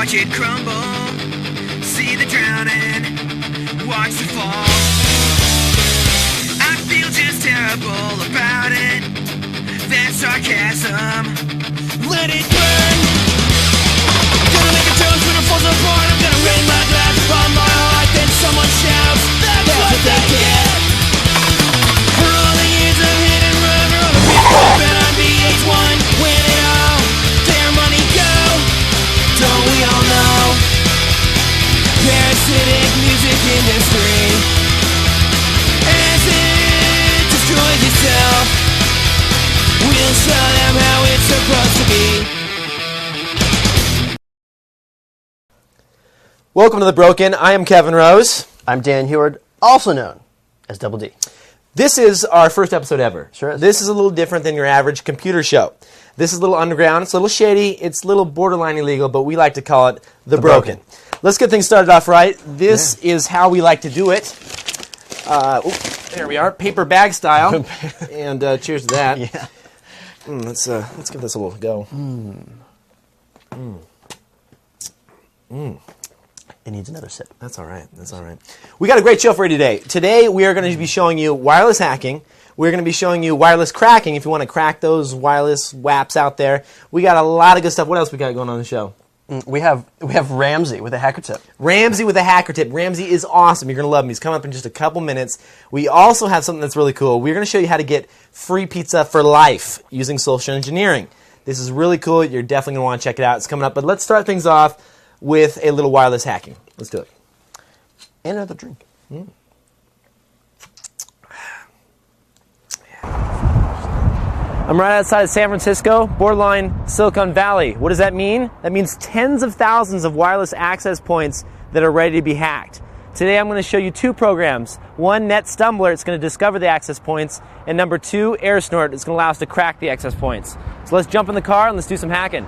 watch it crumble, see the drowning, watch the fall. I feel just terrible about it, that sarcasm, let it burn. Gonna make a toast when it falls apart, I'm gonna rain my glass upon my heart, then someone shouts, that's what they get. For all the years of hit and run, or all the people bet on VH1, when it all, their money go, don't we all know? Parasitic music industry, as it destroys itself, we'll show them how it's supposed to be. Welcome to The Broken. I am Kevin Rose. I'm Dan Huard, also known as Double D. This is our first episode ever. Sure is. This is a little different than your average computer show. This is a little underground. It's a little shady. It's a little borderline illegal, but we like to call it The Broken. Let's get things started off right. This is how we like to do it. There we are, paper bag style. And cheers to that. Yeah. Let's give this a little go. It needs another sip. That's all right. That's all right. We got a great show for you today. Today we are going to be showing you wireless hacking. We're going to be showing you wireless cracking if you want to crack those wireless WAPs out there. We got a lot of good stuff. What else we got going on the show? We have Ramzi with a hacker tip. Ramzi with a hacker tip. Ramzi is awesome. You're going to love him. He's coming up in just a couple minutes. We also have something that's really cool. We're going to show you how to get free pizza for life using social engineering. This is really cool. You're definitely going to want to check it out. It's coming up. But let's start things off with a little wireless hacking. Let's do it. And another drink. I'm right outside of San Francisco, borderline Silicon Valley. What does that mean? That means tens of thousands of wireless access points that are ready to be hacked. Today I'm going to show you two programs. One, NetStumbler, it's going to discover the access points. And number two, AirSnort, it's going to allow us to crack the access points. So let's jump in the car and let's do some hacking.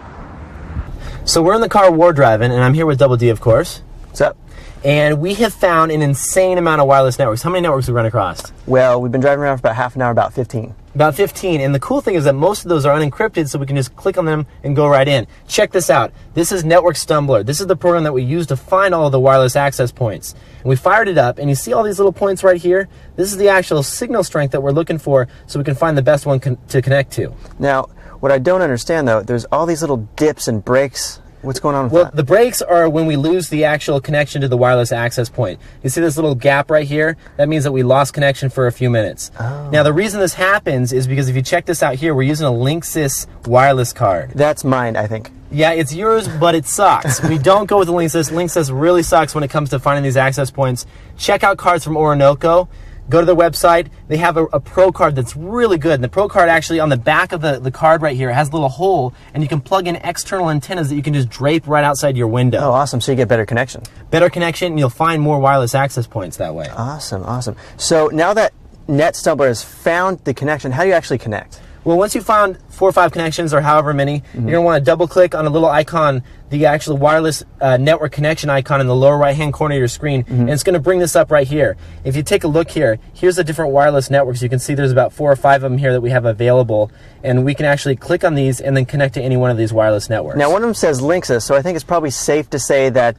So we're in the car wardriving, and I'm here with Double D, of course. What's up? And we have found an insane amount of wireless networks. How many networks have we run across? Well, we've been driving around for about half an hour, about 15. About 15, and the cool thing is that most of those are unencrypted, so we can just click on them and go right in. Check this out. This is NetStumbler. This is the program that we use to find all of the wireless access points. And we fired it up, and you see all these little points right here? This is the actual signal strength that we're looking for, so we can find the best one to connect to. Now, what I don't understand, though, there's all these little dips and breaks. What's going on with Well, that? the breaks are when we lose the actual connection to the wireless access point. You see this little gap right here? That means that we lost connection for a few minutes. Oh. Now, the reason this happens is because if you check this out here, we're using a Linksys wireless card. That's mine, I think. Yeah, it's yours, but it sucks. We don't go with the Linksys. Linksys really sucks when it comes to finding these access points. Check out cards from Orinoco. Go to their website. They have a Pro card that's really good. And the Pro card actually on the back of the card right here has a little hole, and you can plug in external antennas that you can just drape right outside your window. Oh, awesome. So you get better connection. Better connection, and you'll find more wireless access points that way. Awesome, awesome. So now that NetStumbler has found the connection, how do you actually connect? Well, once you've found 4 or 5 connections or however many, you're going to want to double click on a little icon, the actual wireless network connection icon in the lower right hand corner of your screen, and it's going to bring this up right here. If you take a look here, here's the different wireless networks. You can see there's about 4 or 5 of them here that we have available, and we can actually click on these and then connect to any one of these wireless networks. Now, one of them says Linksys, so I think it's probably safe to say that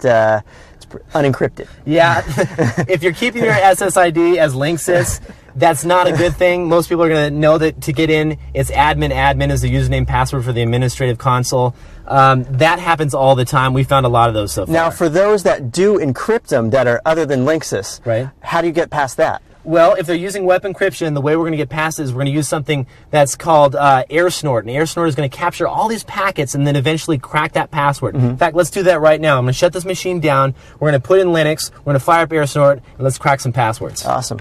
it's unencrypted. Yeah, if you're keeping your SSID as Linksys, that's not a good thing. Most people are going to know that to get in, it's admin is the username password for the administrative console. That happens all the time. We found a lot of those so far. Now, for those that do encrypt them that are other than Linksys, right? How do you get past that? Well, if they're using web encryption, the way we're going to get past it is we're going to use something that's called AirSnort. And AirSnort is going to capture all these packets and then eventually crack that password. In fact, let's do that right now. I'm going to shut this machine down. We're going to put in Linux. We're going to fire up AirSnort, and let's crack some passwords. Awesome.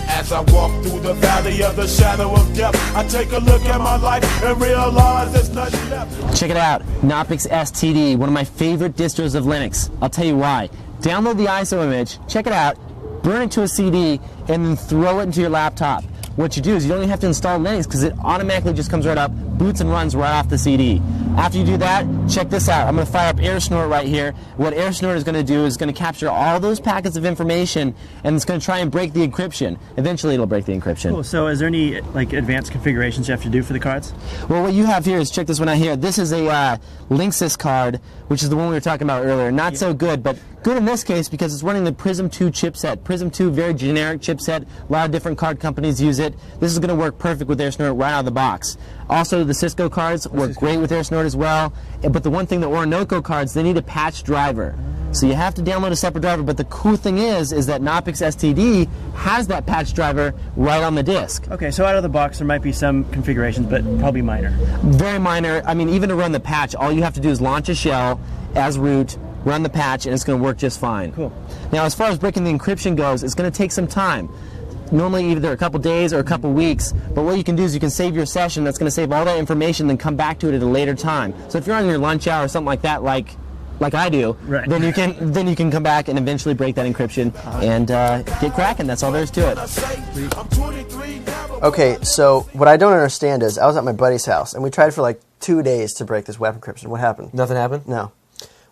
As I walk through the valley of the shadow of death, I take a look at my life and realize there's nothing left. Check it out, Knoppix STD, one of my favorite distros of Linux. I'll tell you why. Download the ISO image, check it out, burn it to a CD, and then throw it into your laptop. What you do is you don't even have to install Linux because it automatically just comes right up, boots and runs right off the CD. After you do that, check this out. I'm going to fire up AirSnort right here. What AirSnort is going to do is going to capture all those packets of information, and it's going to try and break the encryption. Eventually, it'll break the encryption. Cool. So is there any like advanced configurations you have to do for the cards? Well, what you have here is, check this one out here. This is a Linksys card, which is the one we were talking about earlier. Not so good, but good in this case because it's running the Prism 2 chipset. Prism 2, very generic chipset. A lot of different card companies use it. This is going to work perfect with AirSnort right out of the box. Also, the Cisco cards work great with AirSnort as well. But the one thing, the Orinoco cards, they need a patch driver. So you have to download a separate driver, but the cool thing is that Knoppix STD has that patch driver right on the disk. Okay, so out of the box there might be some configurations, but probably minor. Very minor. I mean, even to run the patch, all you have to do is launch a shell as root, run the patch, and it's going to work just fine. Cool. Now, as far as breaking the encryption goes, it's going to take some time. Normally either a couple days or a couple weeks, but what you can do is you can save your session. That's going to save all that information, then come back to it at a later time. So if you're on your lunch hour or something like that, like I do, right, then you can come back and eventually break that encryption and get cracking. That's all there is to it. Okay, so what I don't understand is I was at my buddy's house and we tried for like 2 days to break this web encryption. What happened? Nothing happened? No.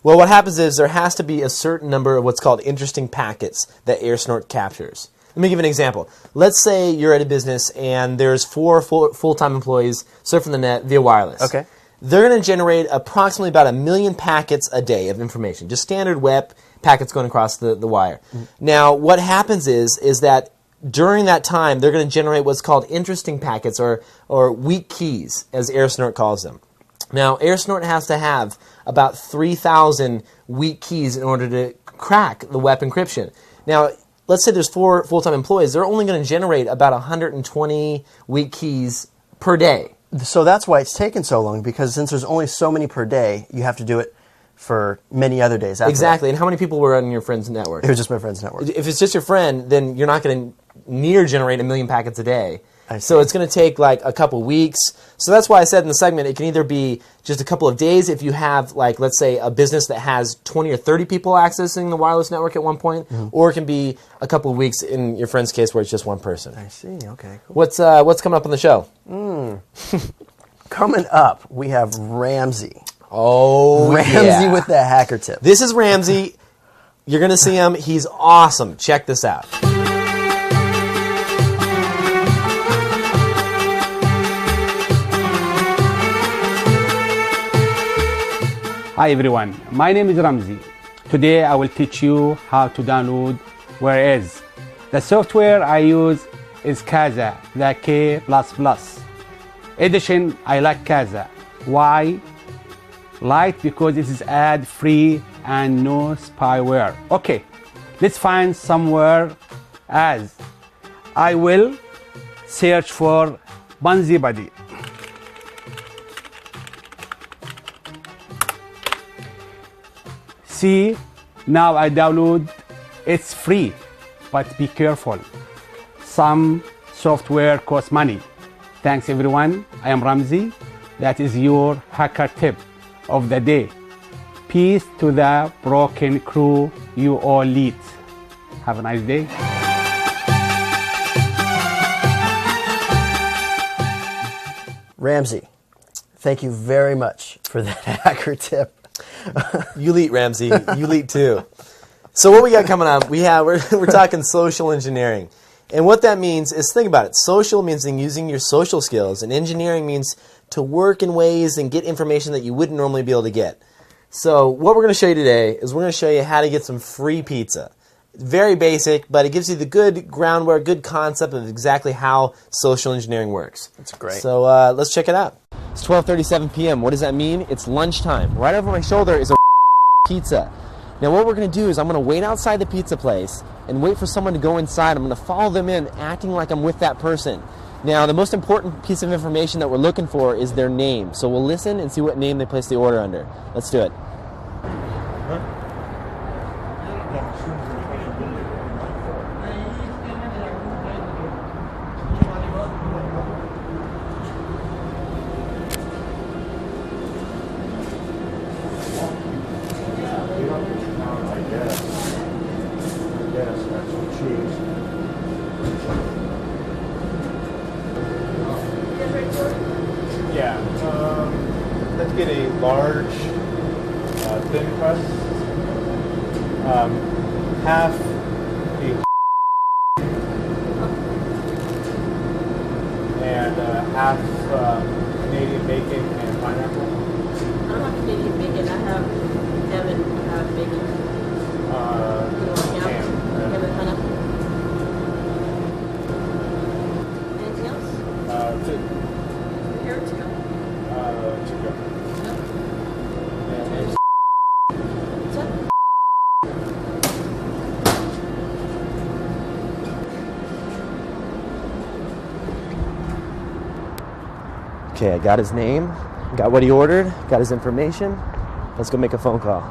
Well, what happens is there has to be a certain number of what's called interesting packets that AirSnort captures. Let me give an example. Let's say you're at a business and there's 4 full-time employees surfing the net via wireless. Okay. They're going to generate approximately about 1 million packets a day of information, just standard web packets going across the wire. Mm-hmm. Now, what happens is that during that time, they're going to generate what's called interesting packets or weak keys, as AirSnort calls them. Now, AirSnort has to have about 3,000 weak keys in order to crack the web encryption. Now, let's say there's 4 full-time employees. They're only going to generate about 120 weak keys per day. So that's why it's taken so long, because since there's only so many per day, you have to do it for many other days after Exactly. that. And how many people were on your friend's network? It was just my friend's network. If it's just your friend, then you're not going to near generate 1 million packets a day. I see. So it's going to take like a couple weeks. So that's why I said in the segment it can either be just a couple of days if you have, like, let's say a business that has 20 or 30 people accessing the wireless network at one point, or it can be a couple of weeks in your friend's case where it's just one person. I see. Okay, cool. What's coming up on the show? Coming up, we have Ramzi. Oh, Ramzi with the hacker tip. This is Ramzi. You're going to see him. He's awesome. Check this out. Hi everyone, my name is Ramzi. Today I will teach you how to download Whereas. The software I use is Kaza, the K++. Edition, I like Kaza. Why? Like because it is ad-free and no spyware. Okay, let's find somewhere as. I will search for Bunzi Buddy. See, now I download, it's free, but be careful. Some software costs money. Thanks everyone, I am Ramzi. That is your hacker tip of the day. Peace to the broken crew, you all lead. Have a nice day. Ramzi, thank you very much for that hacker tip. You lead, Ramzi. You lead too. So what we got coming up? We're talking social engineering, and what that means is, think about it. Social means using your social skills, and engineering means to work in ways and get information that you wouldn't normally be able to get. So what we're going to show you today is we're going to show you how to get some free pizza. Very basic, but it gives you the good groundwork, good concept of exactly how social engineering works. That's great. So let's check it out. It's 12:37 p.m. What does that mean? It's lunchtime. Right over my shoulder is a pizza. Now what we're going to do is I'm going to wait outside the pizza place and wait for someone to go inside. I'm going to follow them in, acting like I'm with that person. Now the most important piece of information that we're looking for is their name. So we'll listen and see what name they place the order under. Let's do it. to get a large, thin crust, half a and half Canadian bacon and pineapple. I don't have Canadian bacon. I have ham and bacon. You want ham? Ham and pineapple. Anything else? Two. Here or two? Two. And What's that? Okay, I got his name, got what he ordered, got his information. Let's go make a phone call.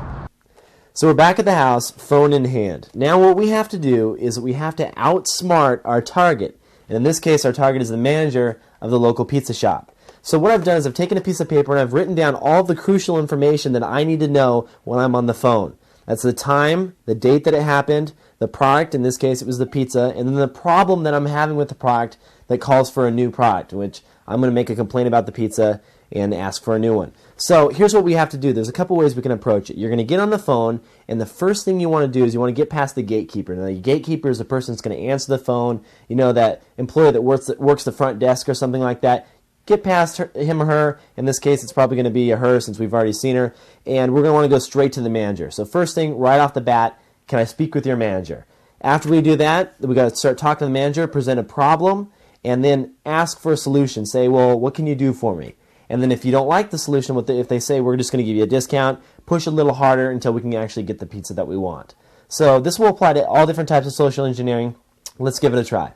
So we're back at the house, phone in hand. Now what we have to do is we have to outsmart our target. And in this case, our target is the manager of the local pizza shop. So what I've done is I've taken a piece of paper and I've written down all the crucial information that I need to know when I'm on the phone. That's the time, the date that it happened, the product, in this case it was the pizza, and then the problem that I'm having with the product that calls for a new product, which I'm going to make a complaint about the pizza and ask for a new one. So here's what we have to do. There's a couple ways we can approach it. You're going to get on the phone, and the first thing you want to do is you want to get past the gatekeeper. Now, the gatekeeper is the person that's going to answer the phone. You know, that employee that works the front desk or something like that. Get past him or her. In this case, it's probably going to be a her since we've already seen her. And we're going to want to go straight to the manager. So first thing, right off the bat, can I speak with your manager? After we do that, we got to start talking to the manager, present a problem, and then ask for a solution. Say, well, what can you do for me? And then if you don't like the solution, if they say we're just going to give you a discount, push a little harder until we can actually get the pizza that we want. So this will apply to all different types of social engineering. Let's give it a try.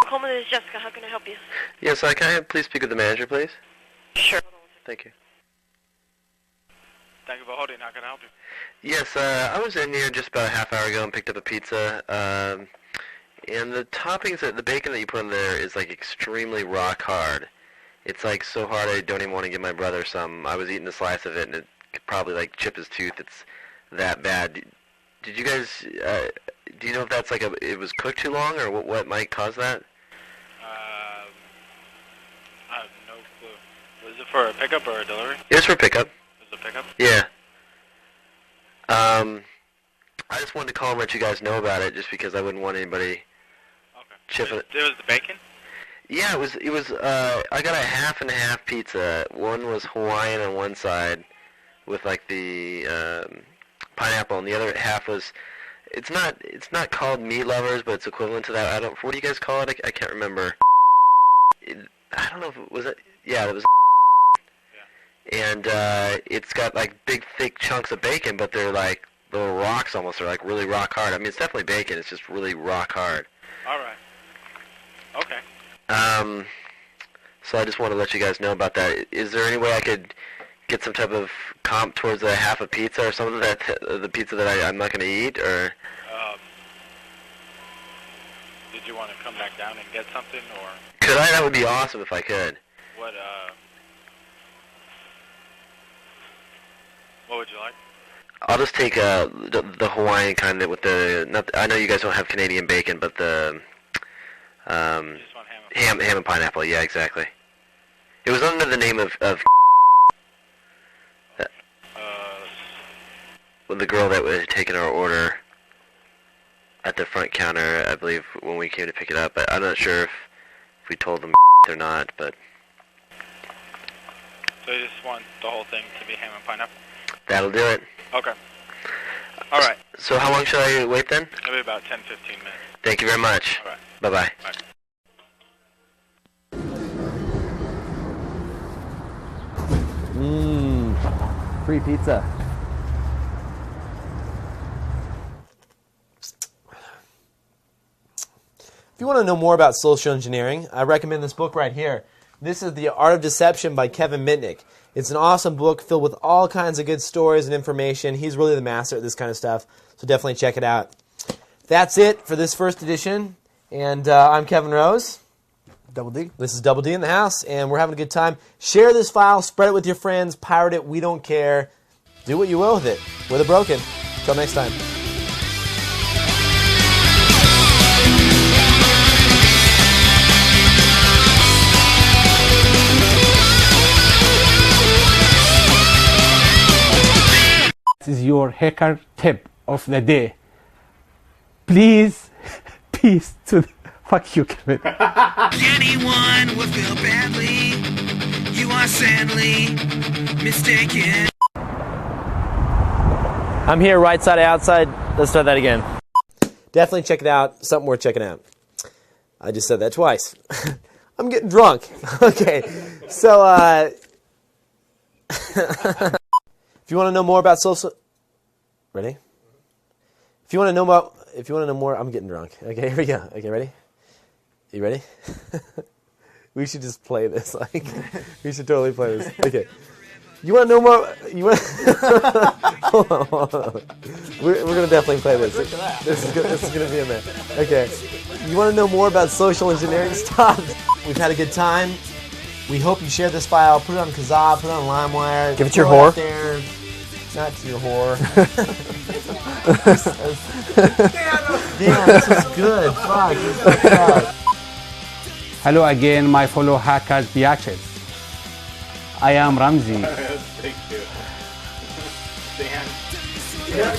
Coleman, this is Jessica. How can I help you? Yes, can I please speak with the manager, please? Sure. Thank you. Thank you for holding. How can I help you? Yes, I was in here just about a half hour ago and picked up a pizza. And the toppings, the bacon that you put in there is like extremely rock hard. It's like so hard I don't even want to give my brother some. I was eating a slice of it and it could probably like chip his tooth. It's that bad. Did you guys, do you know if that's like it was cooked too long or what might cause that? I have no clue. Was it for a pickup or a delivery? It was for pickup. It was a pickup? Yeah. I just wanted to call and let you guys know about it, just because I wouldn't want anybody chipping it. It was the bacon? Yeah, it was. I got a half and half pizza. One was Hawaiian on one side, with like the pineapple, and the other half was. It's not called meat lovers, but it's equivalent to that. What do you guys call it? I can't remember. I don't know if it was it. Yeah, it was. And it's got like big thick chunks of bacon, but they're like little rocks almost. They're like really rock hard. I mean, it's definitely bacon. It's just really rock hard. All right. Okay. So I just want to let you guys know about that. Is there any way I could get some type of comp towards a half a pizza or something that the pizza that I'm not going to eat, or? Did you want to come back down and get something, or? Could I? That would be awesome if I could. What would you like? I'll just take the Hawaiian kind with the. I know you guys don't have Canadian bacon, but the ham and pineapple. Yeah, exactly. It was under the name of well, the girl that was taking our order at the front counter, I believe, when we came to pick it up. I'm not sure if we told them or not, but. So you just want the whole thing to be ham and pineapple? That'll do it. Okay. All right. So how long should I wait then? It'll be about 10-15 minutes. Thank you very much. All right. Bye-bye. Bye. Free pizza. If you want to know more about social engineering, I recommend this book right here. This is The Art of Deception by Kevin Mitnick. It's an awesome book filled with all kinds of good stories and information. He's really the master at this kind of stuff, so definitely check it out. That's it for this first edition, and I'm Kevin Rose. Double D. This is Double D in the house, and we're having a good time. Share this file, spread it with your friends, pirate it, we don't care. Do what you will with it. We're the broken. Till next time. This is your hacker tip of the day. Please, peace to the... Fuck you, Kevin. Anyone will feel badly. You are sadly mistaken. I'm here, right side, outside. Let's start that again. Definitely check it out. Something worth checking out. I just said that twice. I'm getting drunk. Okay, so if you want to know more about social, ready? If you want to know more, I'm getting drunk. Okay, here we go. Okay, ready? You ready? We should just play this. Like, we should totally play this. Okay. You want to know more? You want? Hold on. We're gonna definitely play this. This is gonna be a mess. Okay. You want to know more about social engineering stuff? We've had a good time. We hope you share this file. Put it on Kazaa. Put it on LimeWire. Give it to your whore. There. Not to your whore. Damn, this is good. Fuck. This is good. Hello again, my fellow hackers, biatches. I am Ramzi. Thank you. Dan.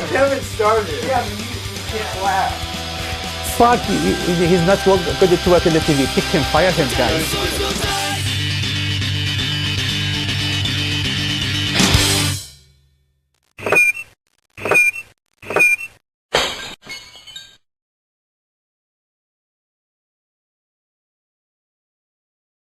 Kevin started. Yeah, you can't laugh. Fuck, he's not good to work in the TV. Kick him, fire him, guys.